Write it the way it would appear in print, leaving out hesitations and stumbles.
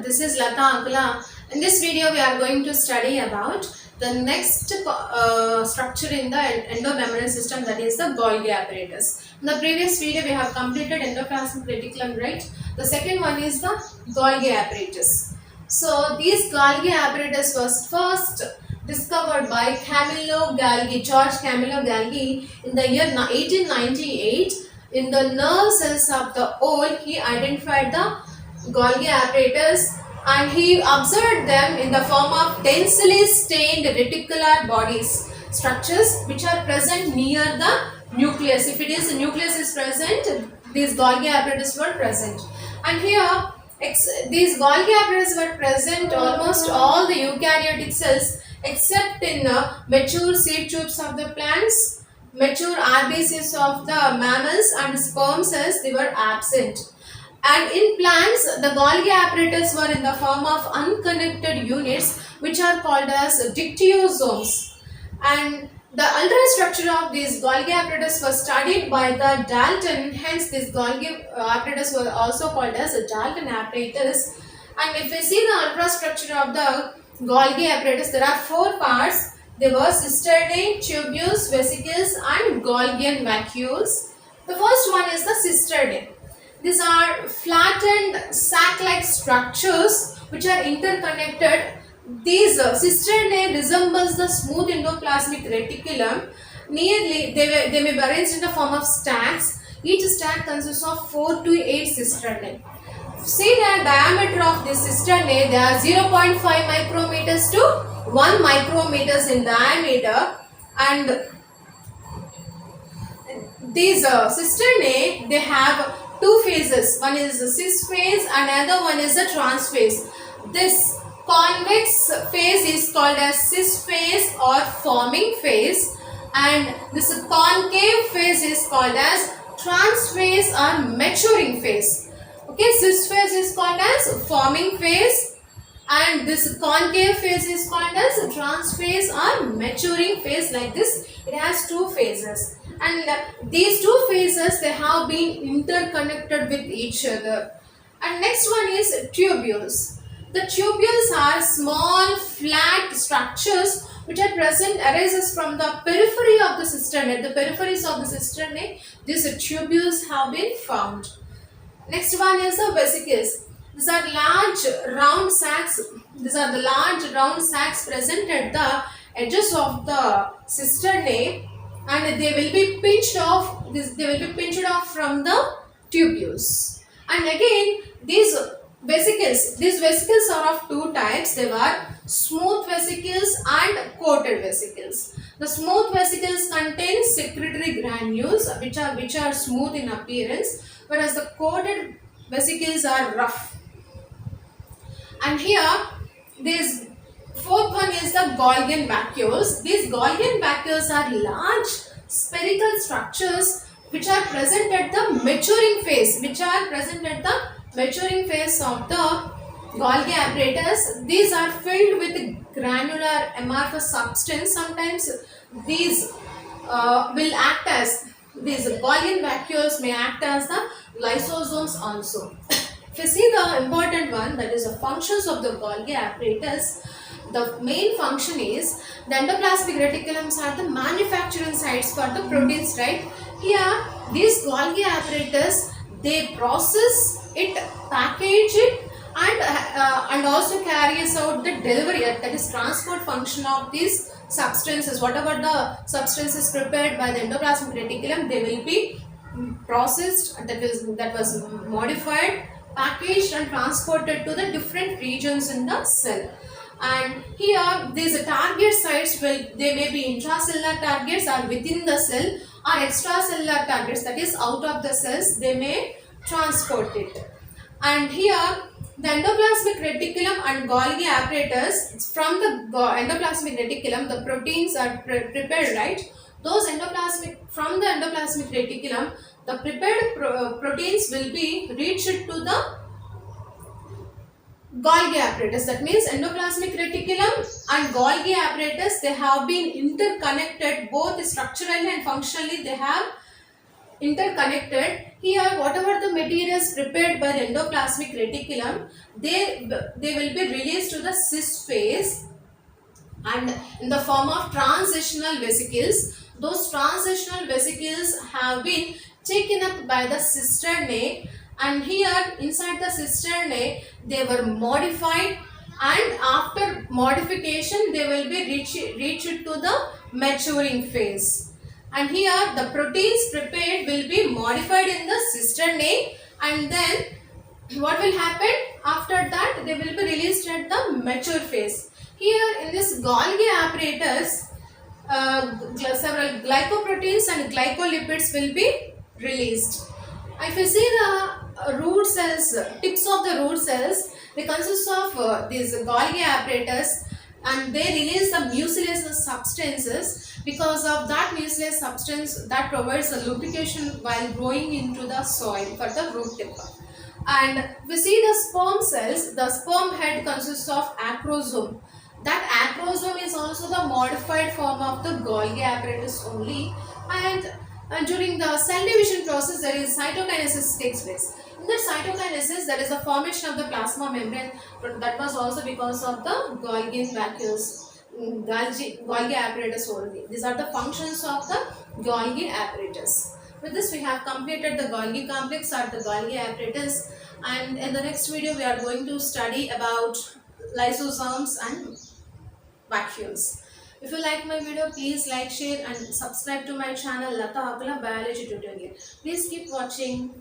This is Lata Akula. In this video, we are going to study about the next structure in the endomembrane system, that is the Golgi apparatus. In the previous video, we have completed endoplasmic reticulum, right? The second one is the Golgi apparatus. So, this Golgi apparatus was first discovered by Camillo Galgi, George Camillo Galgi, in the year 1898. In the nerve cells of the ole, he identified the Golgi apparatus and he observed them in the form of densely stained reticular bodies, structures which are present near the nucleus. If it is the nucleus is present, these Golgi apparatus were present. And here these Golgi apparatus were present almost all the eukaryotic cells except in mature seed tubes of the plants, mature RBCs of the mammals and sperm cells, they were absent. And in plants, the Golgi apparatus were in the form of unconnected units which are called as dictyosomes. And the ultrastructure of this Golgi apparatus was studied by the Dalton, hence this Golgi apparatus was also called as a Dalton apparatus. And if we see the ultrastructure of the Golgi apparatus, there are four parts. There were cisternae, tubules, vesicles and Golgian vacuoles. The first one is the cisternae. These are flattened sac-like structures which are interconnected. These cisternae resembles the smooth endoplasmic reticulum. Nearly, they may be arranged in the form of stacks. Each stack consists of 4 to 8 cisternae. See the diameter of this cisternae, they are 0.5 micrometers to 1 micrometers in diameter, and these cisternae, they have two phases. One is the cis phase and another one is the trans phase. This convex phase is called as cis phase or forming phase, and this concave phase is called as trans phase or maturing phase. Okay, cis phase is called as forming phase and this concave phase is called as trans phase or maturing phase. Like this, it has two phases, and these two phases, they have been interconnected with each other. And next one is tubules. The tubules are small flat structures which are present, arises from the periphery of the cisternae. The peripheries of the cisternae, these tubules have been found. Next one is the vesicles. These are large round sacs. These are the large round sacs present at the edges of the cisternae, and they will be pinched off. They will be pinched off from the tubules. And again, these vesicles are of two types. They are smooth vesicles and coated vesicles. The smooth vesicles contain secretory granules which are smooth in appearance, whereas the coated vesicles are rough. And here, this fourth one is the Golgian vacuoles. These Golgian vacuoles are large spherical structures which are present at the maturing phase, of the Golgi apparatus. These are filled with granular amorphous substance. Sometimes these will act as, these Golgian vacuoles may act as the lysosomes also. If you see the important one, that is the functions of the Golgi apparatus, the main function is the endoplasmic reticulums are the manufacturing sites for the proteins, right? Here, these Golgi apparatus, they process it, package it, and also carries out the delivery, that is transport function of these substances. Whatever the substance is prepared by the endoplasmic reticulum, they will be processed, that was modified, packaged and transported to the different regions in the cell. And here these target sites they may be intracellular targets or within the cell, or extracellular targets, that is out of the cells, they may transport it. And here the endoplasmic reticulum and Golgi apparatus, from the endoplasmic reticulum the proteins are prepared, right? Those from the endoplasmic reticulum, the prepared proteins will be reached to the Golgi apparatus. That means endoplasmic reticulum and Golgi apparatus, they have been interconnected both structurally and functionally. They have interconnected. Here, whatever the materials prepared by the endoplasmic reticulum, they will be released to the cyst phase, and in the form of transitional vesicles. Those transitional vesicles have been taken up by the cisternae, and here inside the cisternae they were modified, and after modification they will be reached to the maturing phase. And here the proteins prepared will be modified in the cisternae, and then what will happen after that, they will be released at the mature phase. Here in this Golgi apparatus, several glycoproteins and glycolipids will be released. If you see the root cells, tips of the root cells, they consist of these Golgi apparatus, and they release the mucilaginous substances. Because of that mucilaginous substance that provides the lubrication while growing into the soil for the root tip. And we see the sperm cells, the sperm head consists of acrosome. That acrosome is also the modified form of the Golgi apparatus only, and during the cell division process there is cytokinesis takes place. In the cytokinesis there is the formation of the plasma membrane, but that was also because of the Golgi vacuoles, Golgi apparatus only. These are the functions of the Golgi apparatus. With this we have completed the Golgi complex or the Golgi apparatus, and in the next video we are going to study about lysosomes and vacuoles. If you like my video, please like, share and subscribe to my channel Lata Akula Biology Tutorial. Please keep watching.